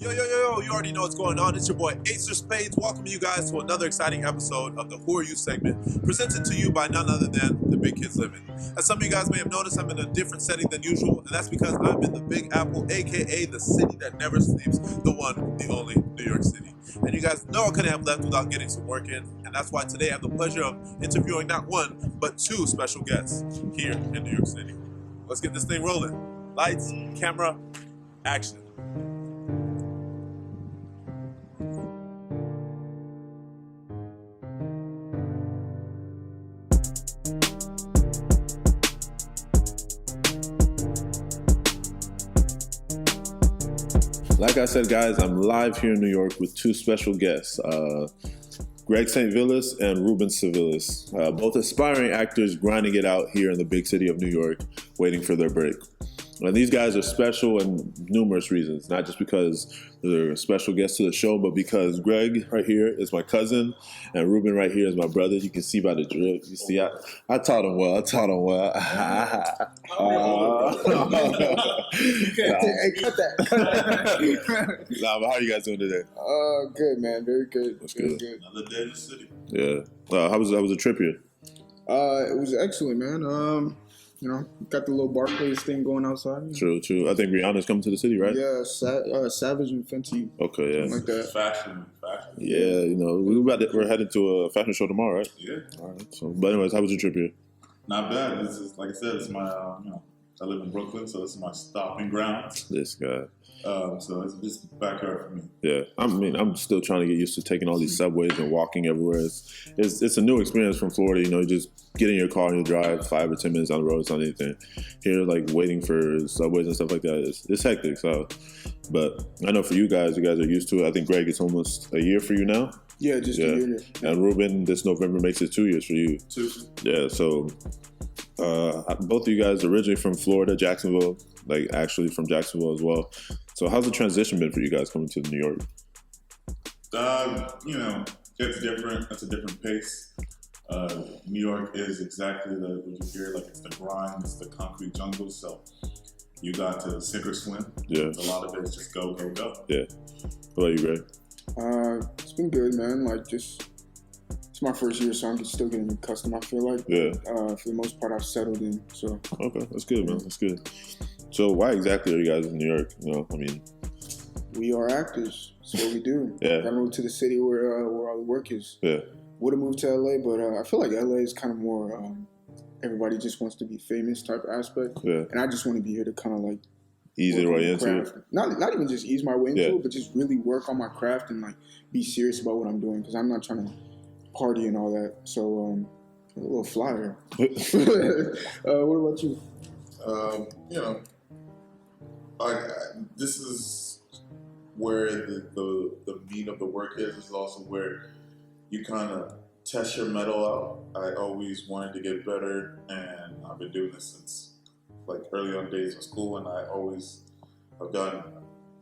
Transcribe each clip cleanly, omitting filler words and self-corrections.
Yo, you already know what's going on. It's your boy Acer Spades. Welcome you guys to another exciting episode of the Who Are You segment, presented to you by none other than the Big Kids Living. As some of you guys may have noticed, I'm in a different setting than usual, and that's because I'm in the Big Apple, aka the city that never sleeps, the one, the only, New York City. And you guys know I couldn't have left without getting some work in, and that's why today I have the pleasure of interviewing not one, but two special guests here in New York City. Let's get this thing rolling. Lights, camera, action. Like I said, guys, I'm live here in New York with two special guests, Greg St. Vilus and Ruben Civilus, both aspiring actors grinding it out here in the big city of New York, waiting for their break. And these guys are special in numerous reasons, not just because they're special guests to the show, but because Greg right here is my cousin and Ruben right here is my brother. You can see by the drip. You see, I taught him well. Hey, cut that. Nah, but how are you guys doing today? Good, man. Very good. That's Very good. Another day in the city. Yeah. How was the trip here? It was excellent, man. Got the little Barclays thing going outside. True. I think Rihanna's coming to the city, right? Yeah, Savage and Fenty. Okay, yeah. Like that. Fashion. Yeah, we're headed to a fashion show tomorrow, right? Yeah. All right. So, but anyways, how was your trip here? Not bad. This is, like I said, it's my, I live in Brooklyn, so this is my stopping ground. This guy. So it's just backyard for me. Yeah, I'm still trying to get used to taking all these subways and walking everywhere. It's a new experience from Florida. You just get in your car and you drive 5 or 10 minutes on the road. It's not anything. Here, like waiting for subways and stuff like that, it's hectic. So, but I know for you guys are used to it. I think Greg, it's almost a year for you now. Yeah, just a year. And Ruben, this November makes it 2 years for you. 2. Yeah, so both of you guys originally from Florida, Jacksonville, like actually from Jacksonville as well. So how's the transition been for you guys coming to New York? It's different. It's a different pace. New York is exactly what you hear. Like, it's the grind, it's the concrete jungle. So you got to sink or swim. Yeah. A lot of it is just go. Yeah. What about you, Greg? It's been good, man. It's my first year, so I'm still getting accustomed, I feel like. Yeah. For the most part, I've settled in. So. Okay, that's good, man. That's good. So why exactly are you guys in New York? We are actors. That's what we do. Yeah. I moved to the city where all the work is. Yeah. Would have moved to LA, but I feel like LA is kind of more everybody just wants to be famous type of aspect. Yeah. And I just want to be here to kind of like ease your way into it. Not even just ease my way into it, but just really work on my craft and like be serious about what I'm doing, because I'm not trying to party and all that. So a little flyer. What about you? This is where the meat of the work is. This is also where you kind of test your mettle out. I always wanted to get better, and I've been doing this since like early on days of school, and I always have gotten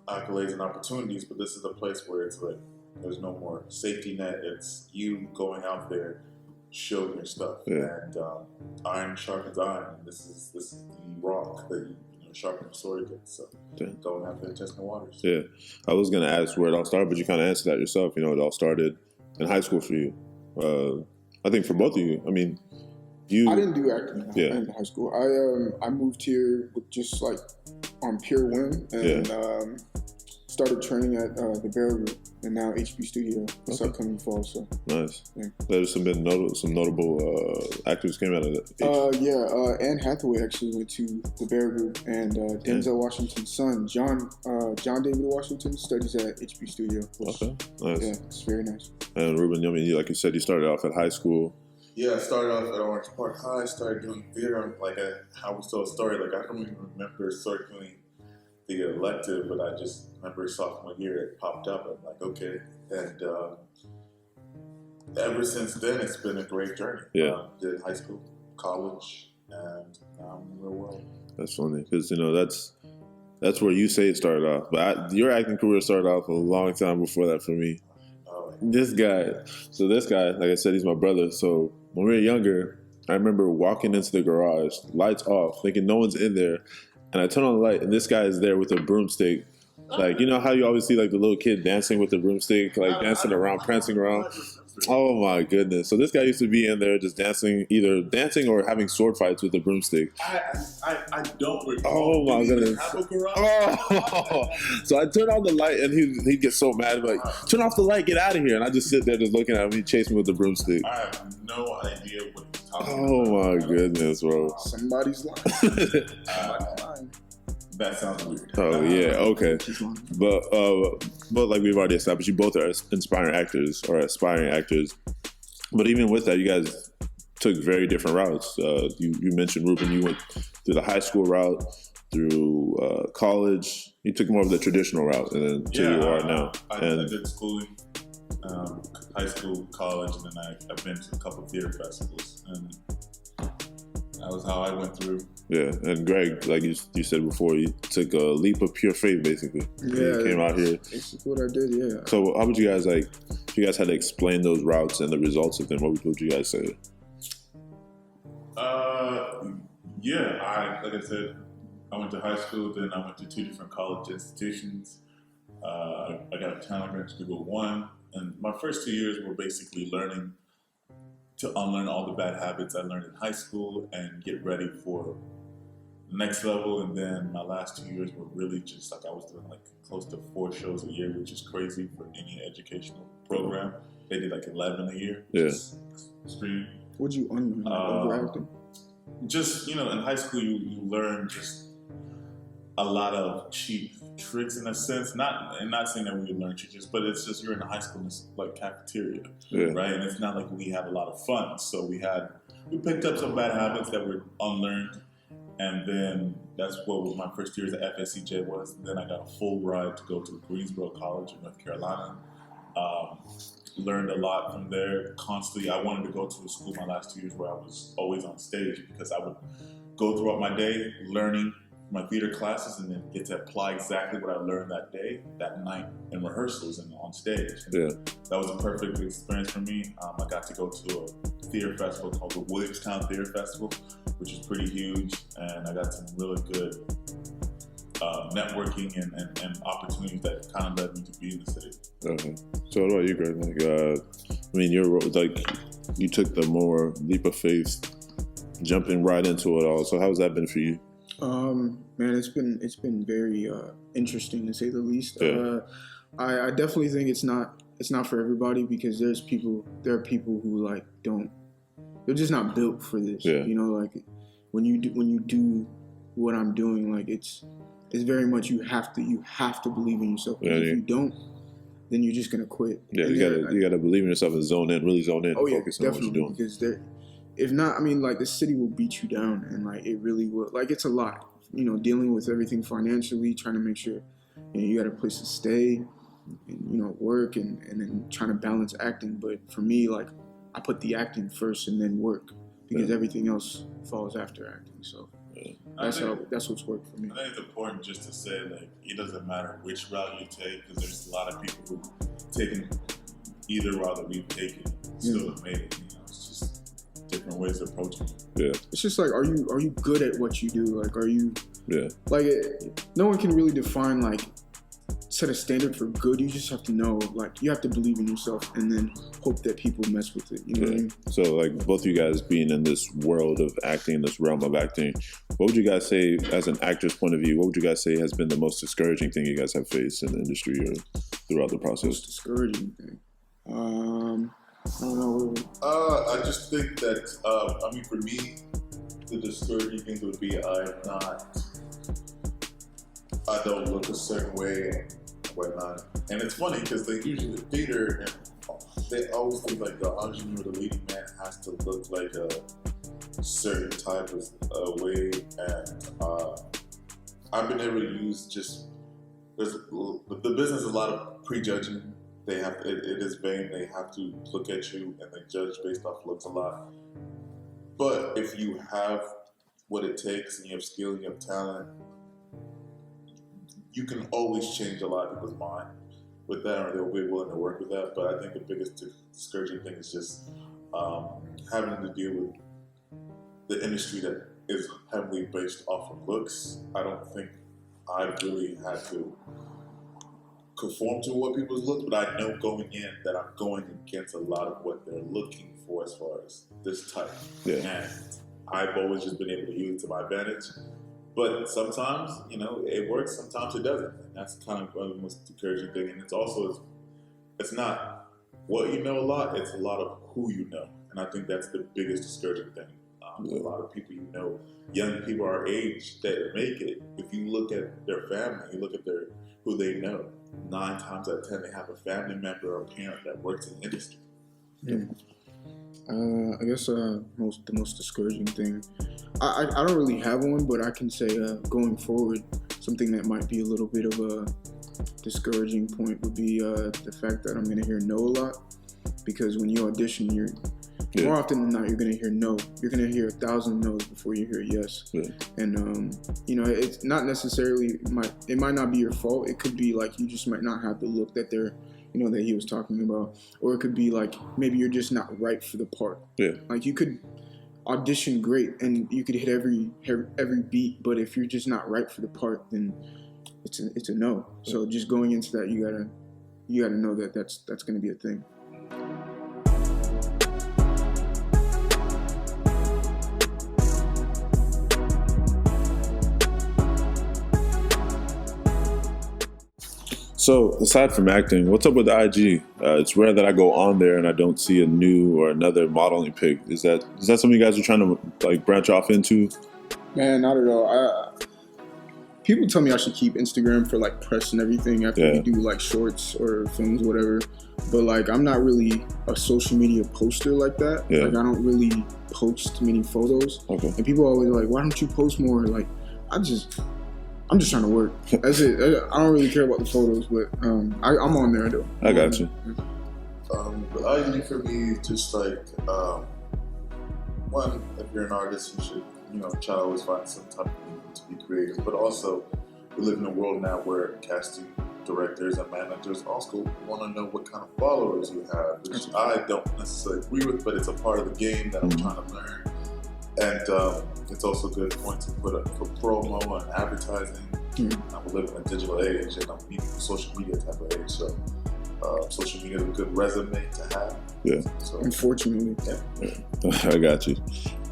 accolades and opportunities, but this is the place where it's like there's no more safety net. It's you going out there, showing your stuff, and iron sharpens iron. This is the rock that you sharpen the sword against. So going out there and testing the waters. Yeah, I was gonna ask where it all started, but you kind of answered that yourself. It all started in high school for you. I think for both of you. I didn't do acting in high school. I moved here with just like on pure whim and started training at the Barrel Group and now HB Studio this upcoming fall. So nice. Yeah. There's some notable actors came out of that. Anne Hathaway actually went to the Barrel Group, and Denzel Washington's son, John David Washington, studies at HB Studio. Okay, nice. Yeah, it's very nice. And Ruben, like you said, you started off at high school. Yeah, I started off at Orange Park High. I started doing theater. How we told a story. I don't even remember circling the elective, but I just remember sophomore year it popped up. I'm like, okay. And ever since then, it's been a great journey. Yeah. Did high school, college, and now I'm in the real world. That's funny because that's where you say it started off, but your acting career started off a long time before that for me. This guy, like I said, he's my brother. So when we were younger, I remember walking into the garage, lights off, thinking no one's in there. And I turn on the light, and this guy is there with a broomstick Like, you know how you always see like the little kid dancing with the broomstick, like dancing around, prancing around. Oh my goodness! So this guy used to be in there just dancing, either dancing or having sword fights with the broomstick. I don't recall. Oh my goodness! Oh. So I turn on the light and he'd get so mad, like, turn off the light, get out of here! And I just sit there just looking at him. He chased me with the broomstick. I have no idea what he's talking about. Oh my goodness, bro! Somebody's lying. That sounds weird. Oh yeah, okay. But like we've already established, you both are aspiring actors. But even with that, you guys took very different routes. You mentioned, Ruben, you went through the high school route, through college. You took more of the traditional route, and then to you are now. I did schooling, high school, college, and then I've been to a couple of theater festivals, and that was how I went through. Yeah, and Greg, like you said before, you took a leap of pure faith, basically. Yeah, you came out here. That's what I did. Yeah. So, how would you guys if you guys had to explain those routes and the results of them? What would you guys say? Like I said, I went to high school, then I went to 2 different college institutions. I got a talent grant to go 1, and my first 2 years were basically learning to unlearn all the bad habits I learned in high school and get ready for the next level. And then my last 2 years were really just like I was doing like close to 4 shows a year, which is crazy for any educational program. They did like 11 a year, which is extreme. What'd you unlearn overacting? Just, in high school you learn just a lot of cheap tricks in a sense. Not saying that we would learn tricks, but it's just you're in a high school, it's like cafeteria, right? And it's not like we had a lot of fun. So we picked up some bad habits that were unlearned, and then that's what was my first year at FSCJ was. And then I got a full ride to go to Greensboro College in North Carolina. Learned a lot from there. Constantly, I wanted to go to a school my last 2 years where I was always on stage, because I would go throughout my day learning my theater classes and then get to apply exactly what I learned that night in rehearsals and on stage. And that was a perfect experience for me. I got to go to a theater festival called the Williamstown Theater Festival, which is pretty huge, and I got some really good networking and opportunities that kind of led me to be in the city. Okay. So what about you, Greg? You took the more leap of faith, jumping right into it all. So how's that been for you? Man, it's been very interesting, to say the least. Yeah. I definitely think it's not for everybody, because there are people who they're just not built for this. Yeah. When you do what I'm doing, it's very much you have to believe in yourself. Because if you don't, then you're just gonna quit. Yeah, you gotta believe in yourself and really zone in. Oh and yeah, focus definitely. On what you're doing. Because if not, the city will beat you down, and it really will. It's a lot. Dealing with everything financially, trying to make sure you got a place to stay, and work, and then trying to balance acting. But for me, I put the acting first and then work, because everything else falls after acting. So that's what's worked for me. I think it's important just to say it doesn't matter which route you take, because there's a lot of people who've taken either route that we've taken and still have made it. It's just different ways of approaching it. Yeah. It's just are you good at what you do? Are you no one can really define set a standard for good. You just have to know, you have to believe in yourself, and then hope that people mess with it. You know what I mean? So both of you guys being in this world of acting, this realm of acting, what would you guys say, as an actor's point of view, what would you guys say has been the most discouraging thing you guys have faced in the industry or throughout the process? Most discouraging thing. I don't know. I just think that, for me, the discouraging thing would be I don't look a certain way and whatnot. And it's funny because they usually theater, and they always think the ingenue or the leading man has to look like a certain type of way. And I've been able to use the business is a lot of prejudging. They have it is vain. They have to look at you and they judge based off looks a lot. But if you have what it takes and you have skill and you have talent, you can always change a lot of people's mind with that, or they'll be willing to work with that. But I think the biggest discouraging thing is just having to deal with the industry that is heavily based off of looks. I don't think I really had to conform to what people's look, but I know going in that I'm going against a lot of what they're looking for as far as this type. Yeah. And I've always just been able to use it to my advantage. But sometimes, it works, sometimes it doesn't. And that's kind of the most encouraging thing. And it's not what you know a lot, it's a lot of who you know. And I think that's the biggest discouraging thing. A lot of people young people our age that make it, if you look at their family, you look at who they know, 9 times out of 10 they have a family member or a parent that works in the industry. Yeah. I guess the most discouraging thing, I don't really have one, but I can say going forward, something that might be a little bit of a discouraging point would be the fact that I'm going to hear no a lot, because when you audition, more often than not, you're going to hear no. You're going to hear 1,000 no's before you hear yes. Yeah. And, it's not necessarily, it might not be your fault. It could be like you just might not have the look that that he was talking about. Or it could be like maybe you're just not right for the part. Yeah. Like you could audition great and you could hit every beat, but if you're just not right for the part, then it's a no. So just going into that, you gotta know that that's going to be a thing. So, aside from acting, what's up with the IG? It's rare that I go on there and I don't see a new or another modeling pic. Is that something you guys are trying to branch off into? Man, not at all. People tell me I should keep Instagram for press and everything after we do shorts or films, whatever. But I'm not really a social media poster like that. Yeah. I don't really post many photos. Okay. And people are always like, "Why don't you post more?" I'm just trying to work. That's it. I don't really care about the photos, but I'm on there though. I got you. The IG for me is just one, if you're an artist, you should try to always find some type of medium to be creative. But also, we live in a world now where casting directors and managers also want to know what kind of followers you have, which I don't necessarily agree with, but it's a part of the game that I'm trying to learn. And it's also a good point to put up for promo and advertising. We live in a digital age, and I'm meeting a social media type of age, so social media is a good resume to have. Yeah. So, unfortunately. Yeah. I got you.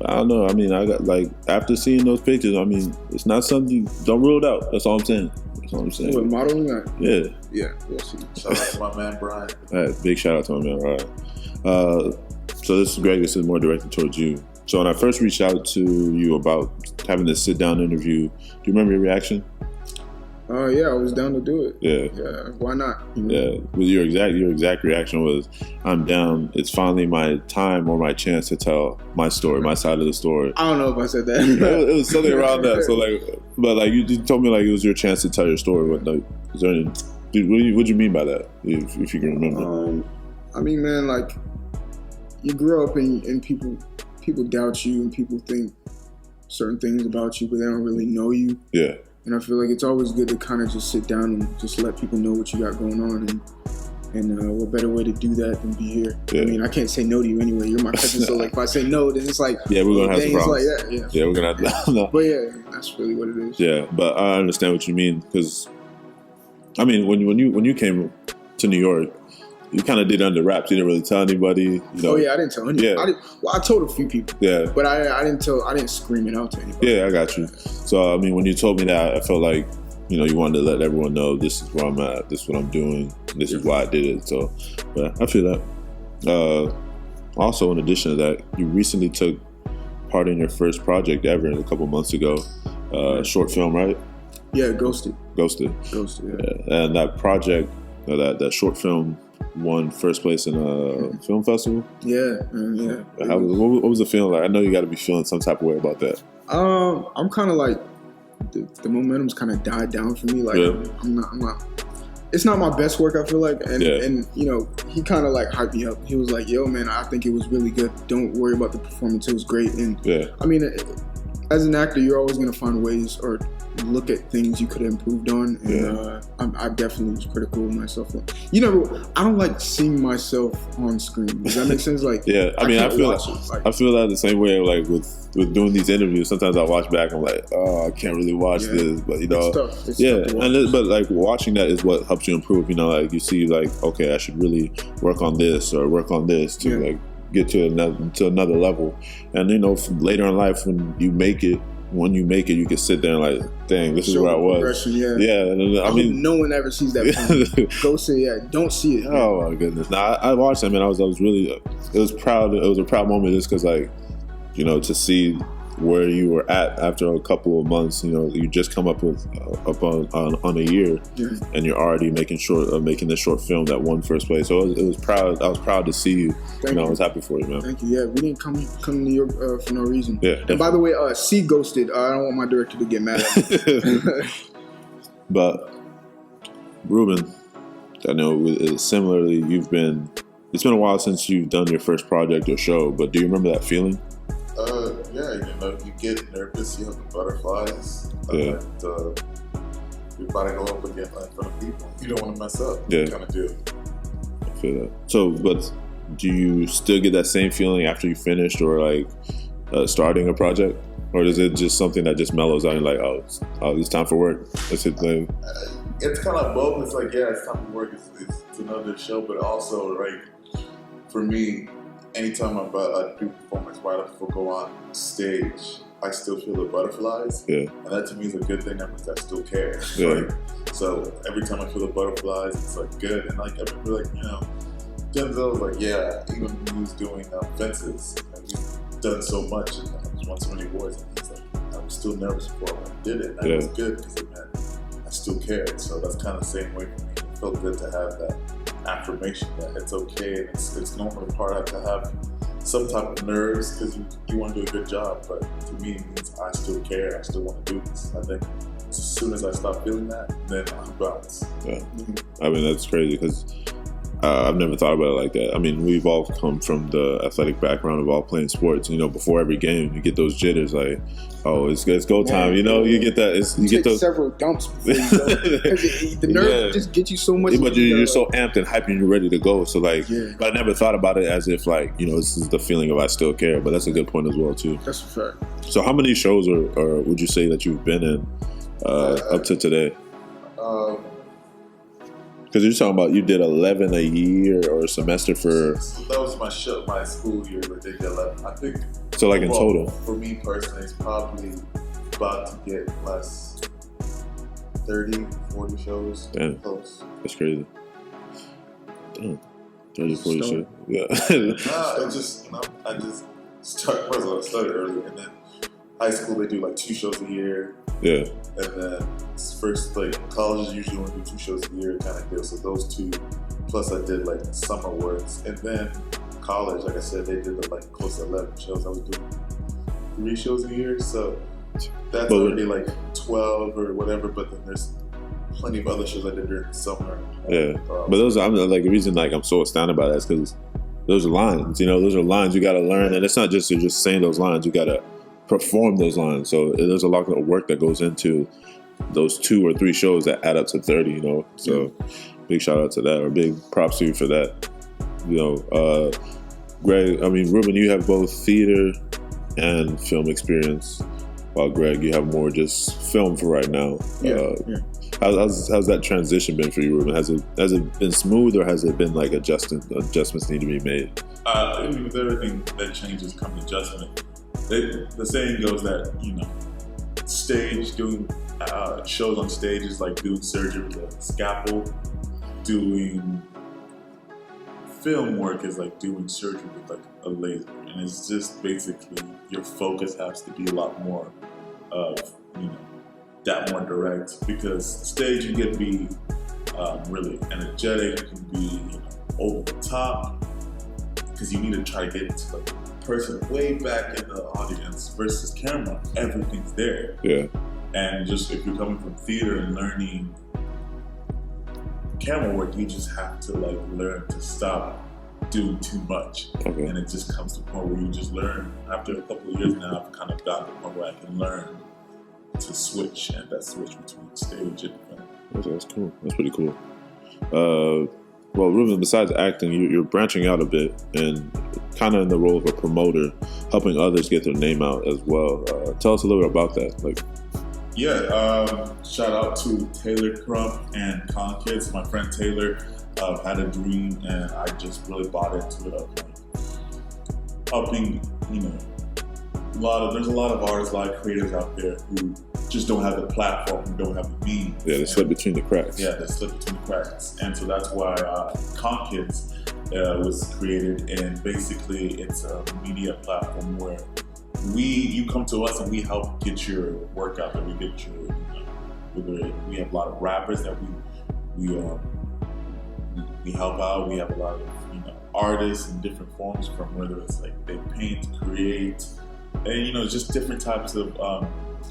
I don't know. I mean, I got after seeing those pictures, I mean, it's not something, don't rule it out. That's all I'm saying. What, modeling that? Yeah. Yeah, we'll see. Shout out to my man, Brian. All right, big shout out to my man, Brian. So this is Greg. This is more directed towards you. So when I first reached out to you about having this sit-down interview, do you remember your reaction? Yeah, I was down to do it. Yeah. Why not? Yeah. Well, your exact reaction was, "I'm down. It's finally my time or my chance to tell my story, my side of the story." I don't know if I said that. It was something around that. So but you told me it was your chance to tell your story. What do you mean by that? If you can remember. I mean, man, you grow up and people doubt you and people think certain things about you, but they don't really know you. Yeah. And I feel like it's always good to kind of just sit down and just let people know what you got going on. And what better way to do that than be here? Yeah. I mean, I can't say no to you anyway. You're my cousin, so if I say no, then it's we're gonna have some problems. Yeah, we're gonna have to. No. But yeah, that's really what it is. Yeah, but I understand what you mean, because I mean, when you came to New York, you kind of did under wraps. You didn't really tell anybody. Oh yeah, I didn't tell anybody. Yeah. I told a few people. Yeah. But I didn't scream it out to anybody. Yeah, I got you. So I mean, when you told me that, I felt like you wanted to let everyone know this is where I'm at, this is what I'm doing, this is why I did it. So, but I feel that. Also, in addition to that, you recently took part in your first project ever a couple months ago, short film, right? Yeah, Ghosted. Yeah. And that project, that short film, won first place in a film festival. Yeah. What was the feeling like? I know you got to be feeling some type of way about that. I'm kind of the momentum's kind of died down for me. I'm not. It's not my best work, I feel like, and he kind of hyped me up. He was like, "Yo, man, I think it was really good. Don't worry about the performance. It was great." And I mean, as an actor, you're always gonna find ways or look at things you could have improved on, and I definitely was critical of myself. I don't like seeing myself on screen. Does that make sense? Like, I mean, I feel that the same way. Like with doing these interviews, sometimes I watch back, I'm like, oh, I can't really watch this, but you know, it's tough but like watching that is what helps you improve. You know, like you see, like, okay, I should really work on this or work on this to like get to another level. And you know, later in life, when you make it, you can sit there and like, dang, this is where I was. I mean, no one ever sees that point. Go say, don't see it. Oh my goodness! Now I watched that, man. I was really, it was proud. It was a proud moment just because, like, you know, to see where you were at after a couple of months. You know, you just come up on a year, and you're already making this short film that won first place. So it was proud. I was proud to see you. Thank you. I was happy for you, man. Thank you. Yeah, we didn't come to New York for no reason. Yeah. And by the way, C ghosted. I don't want my director to get mad at me. But Ruben, I know similarly, it's been a while since you've done your first project or show. But do you remember that feeling? Yeah, you know, you get nervous, you have the butterflies, and you're about to go up again in front of people. You don't want to mess up. Yeah. Kind of do. I feel that. So, but do you still get that same feeling after you finished or like starting a project? Or is it just something that just mellows out and like, oh, it's time for work? That's it. It's kind of both. It's like, it's time for work. It's another show, but also, like, for me, anytime I do performance right before I go on stage, I still feel the butterflies. Yeah. And that to me is a good thing. That means I still care. Yeah. Right? So every time I feel the butterflies, it's like good. And like everybody, like, you know, Denzel was like, even when he was doing Fences, and he's done so much and he's won so many awards, and he's like, I was still nervous before I did it. And that was good because it meant I still cared. So that's kind of the same way for me. It felt good to have that affirmation that it's okay, and it's normally part to have some type of nerves because you want to do a good job, but to me it means I still care, I still want to do this. I think as soon as I stop feeling that, then I'm bounce. Yeah. I mean, that's crazy because I've never thought about it like that. I mean, we've all come from the athletic background of all playing sports. You know, before every game, you get those jitters like, oh, it's go time. You know, you get that. You get those several dumps before you go. The nerve just gets you so much. But you're so amped and hyped and you're ready to go. So like, but I never thought about it as if like, you know, this is the feeling of I still care. But that's a good point as well too. That's a fact. So how many shows or would you say that you've been in up to today? Because you're talking about you did 11 a year or a semester for. So that was my school year where they did 11. I think. So like in total. For me personally, it's probably about to get less. 30, 40 shows. Damn. Close. That's crazy. Damn. 30, 40 shows. Yeah. I just started early, and then high school they do like 2 shows a year. Yeah. And then first, like, colleges usually only do 2 shows a year kind of deal. So those 2, plus I did like summer works. And then college, like I said, they did like close to 11 shows. I was doing 3 shows a year. So that's already like 12 or whatever. But then there's plenty of other shows I did during the summer. Yeah. But those, I'm like, the reason like I'm so astounded by that is because those are lines, you know, those are lines you got to learn. And it's not just you're just saying those lines, you got to perform those lines. So there's a lot of work that goes into those 2 or 3 shows that add up to 30, you know. So big shout out to that, or big props to you for that. You know, Ruben, you have both theater and film experience, while Greg, you have more just film for right now. How's that transition been for you, Ruben? Has it been smooth, or has it been like adjustments need to be made? With everything that changes comes adjustment. The saying goes that, you know, stage doing shows on stage is like doing surgery with a scalpel. Doing film work is like doing surgery with like a laser, and it's just basically your focus has to be a lot more of, you know, that more direct, because stage you get to be really energetic, you can be, you know, over the top, because you need to try to get to the person way back in the audience, versus camera, everything's there. Yeah. And just if you're coming from theater and learning camera work, you just have to like learn to stop do too much. Okay. And it just comes to a point where you just learn. After a couple of years now, I've kind of gotten to the point where I can learn to switch, and that switch between stage and film. That's cool. That's pretty cool. Well, Ruben, besides acting, you're branching out a bit and kind of in the role of a promoter, helping others get their name out as well. Tell us a little bit about that. Shout out to Taylor Crump and Con Kids. My friend Taylor had a dream, and I just really bought into it. Helping, there's a lot of artists, a lot of creators out there who just don't have the platform, who don't have the means. Yeah, they slip between the cracks. Yeah, they slip between the cracks. And so that's why Con Kids was created, and basically it's a media platform where you come to us and we help get your work out there. We get your, we have a lot of rappers that we help out. We have a lot of artists in different forms, from whether it's like they paint, create, and just different types of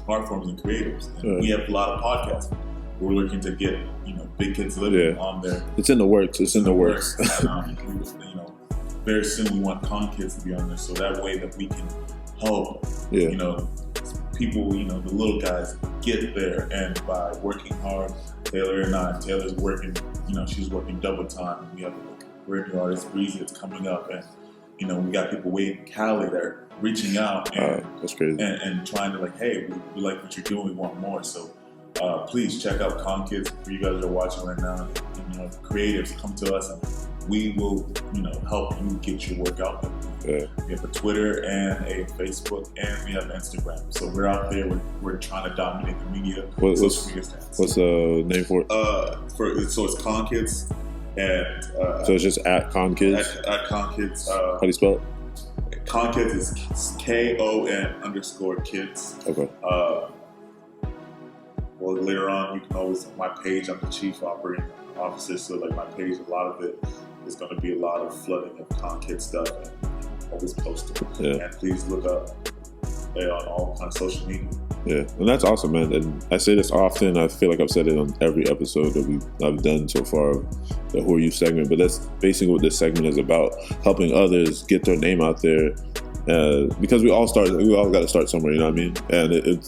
art forms and creatives. And we have a lot of podcasts. We're looking to get Big Kids Living on there. It's in the works. It's in the works. And, very soon we want Con Kids to be on there, so that way that we can help people, the little guys get there. And by working hard, Taylor's working, she's working double time. We have a brand new artist, Breezy, that's coming up, and we got people waiting in Cali that are reaching out and that's crazy. And trying to hey, we like what you're doing, we want more. So please check out Con Kids. For you guys that are watching right now, creatives, come to us and we will help you get your work out there. We have a Twitter and a Facebook, and we have Instagram. So we're out there. We're trying to dominate the media. What's the name for it? So it's Con Kids, and so it's just at Con Kids. At Con Kids. How do you spell it? Con Kids is KON_kids. Okay. Well, later on, you can always on my page. I'm the chief operating officer, so my page, a lot of it is going to be a lot of flooding of Con Kids stuff, and always posting. And please look up on all kinds of social media. Yeah, and that's awesome, man. And I say this often. I feel like I've said it on every episode that I've done so far, the Who Are You segment. But that's basically what this segment is about: helping others get their name out there. Because we all got to start somewhere. You know what I mean? And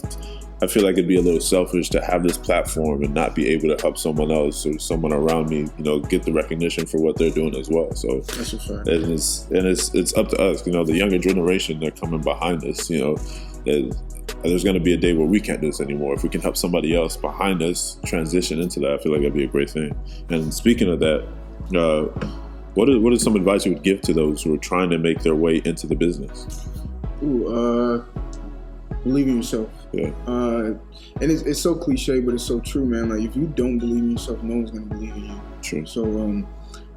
I feel like it'd be a little selfish to have this platform and not be able to help someone else or someone around me, get the recognition for what they're doing as well. So that's a fact. And it's up to us, the younger generation that are coming behind us. There's going to be a day where we can't do this anymore. If we can help somebody else behind us transition into that, I feel like that'd be a great thing. And speaking of that, what is some advice you would give to those who are trying to make their way into the business? Believe in yourself. Yeah. And it's so cliche, but it's so true, man. If you don't believe in yourself, no one's gonna believe in you. True. So,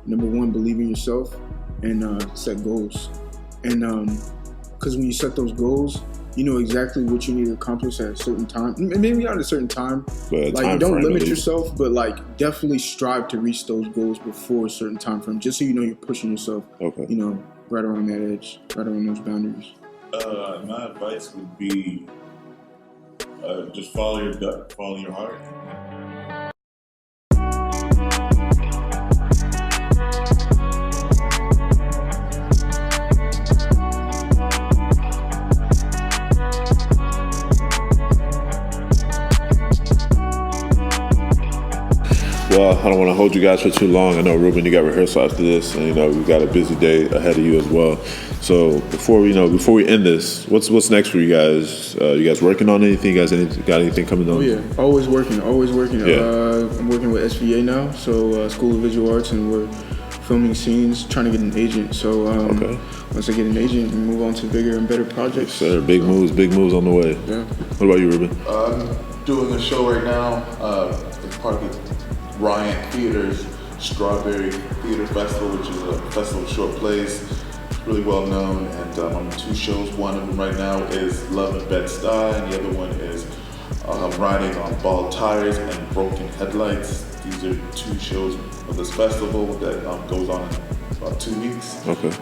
number one, believe in yourself and set goals. And because when you set those goals, you know exactly what you need to accomplish at a certain time. Maybe not at a certain time. But don't limit yourself, but definitely strive to reach those goals before a certain time frame, just so you're pushing yourself. Okay. Right around that edge, right around those boundaries. My advice would be just follow your gut, follow your heart. Well, I don't want to hold you guys for too long. I know, Ruben, you got rehearsal after this, and we've got a busy day ahead of you as well. So before we end this, what's next for you guys? You guys working on anything? You guys got anything coming on? Oh yeah, always working. Yeah. I'm working with SVA now, so School of Visual Arts, and we're filming scenes, trying to get an agent. So once I get an agent, we move on to bigger and better projects. Yes, sir. Big moves on the way. Yeah. What about you, Ruben? I'm doing a show right now. It's part of the Ryan Theater's Strawberry Theater Festival, which is a festival of short plays. It's really well known, and I'm on 2 shows. One of them right now is Love and Bed-Stuy, and the other one is Riding on Bald Tires and Broken Headlights. These are 2 shows of this festival that goes on in about 2 weeks. Okay.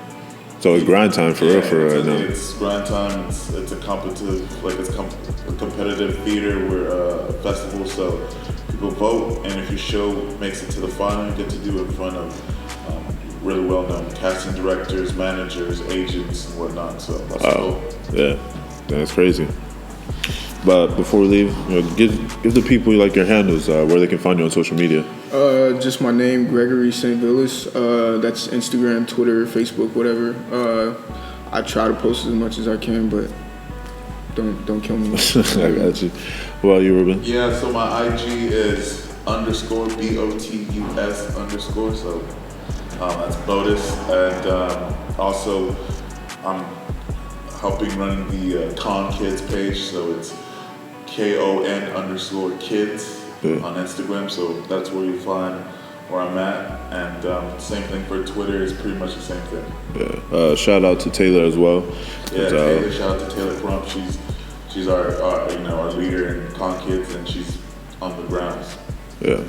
So it's grind time for real right now. It's grind time. It's a competitive, a competitive theater. We're a festival, so people vote, and if your show makes it to the final, you get to do it in front of really well known casting directors, managers, agents, and whatnot. So that's cool. Yeah, that's crazy. But before we leave, give the people like your handles, where they can find you on social media. Just my name, Gregory St. Vilus. That's Instagram, Twitter, Facebook, whatever. I try to post as much as I can, but don't kill me. I got you. Well, you, Ruben? Yeah, so my IG is _BOTUS_. So that's Botus, and also I'm helping run the Con Kids page. So it's KON_kids on Instagram. So that's where you find where I'm at, and same thing for Twitter. Is pretty much the same thing. Yeah. Shout out to Taylor as well. Yeah, Taylor. Shout out to Taylor Crump. She's our our leader in Con Kids, and she's on the grounds. Yeah.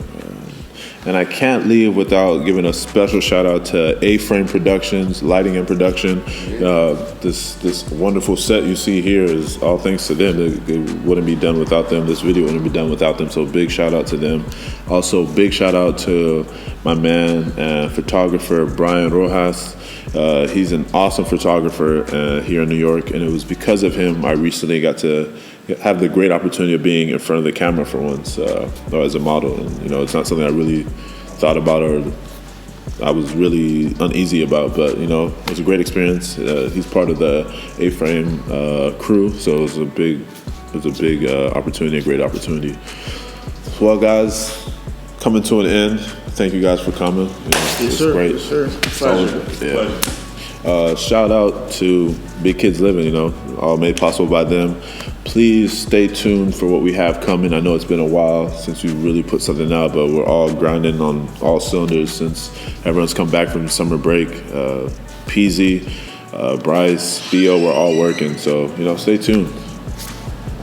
And I can't leave without giving a special shout out to A-Frame Productions, lighting and production. This wonderful set you see here is all thanks to them. It wouldn't be done without them. This video wouldn't be done without them. So big shout out to them. Also big shout out to my man and photographer, Brian Rojas. He's an awesome photographer here in New York. And it was because of him I recently got to have the great opportunity of being in front of the camera for once, as a model. And, it's not something I really thought about or I was really uneasy about, but, it was a great experience. He's part of the A-Frame crew, so it was a big opportunity, a great opportunity. Well, guys, coming to an end. Thank you guys for coming. Yes, sir. Great. Yes, sir. Pleasure. Shout out to Big Kids Living, all made possible by them. Please stay tuned for what we have coming. I know it's been a while since we really put something out, but we're all grinding on all cylinders since everyone's come back from summer break. Peasy, Bryce, Theo, we're all working. So, stay tuned.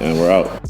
And we're out.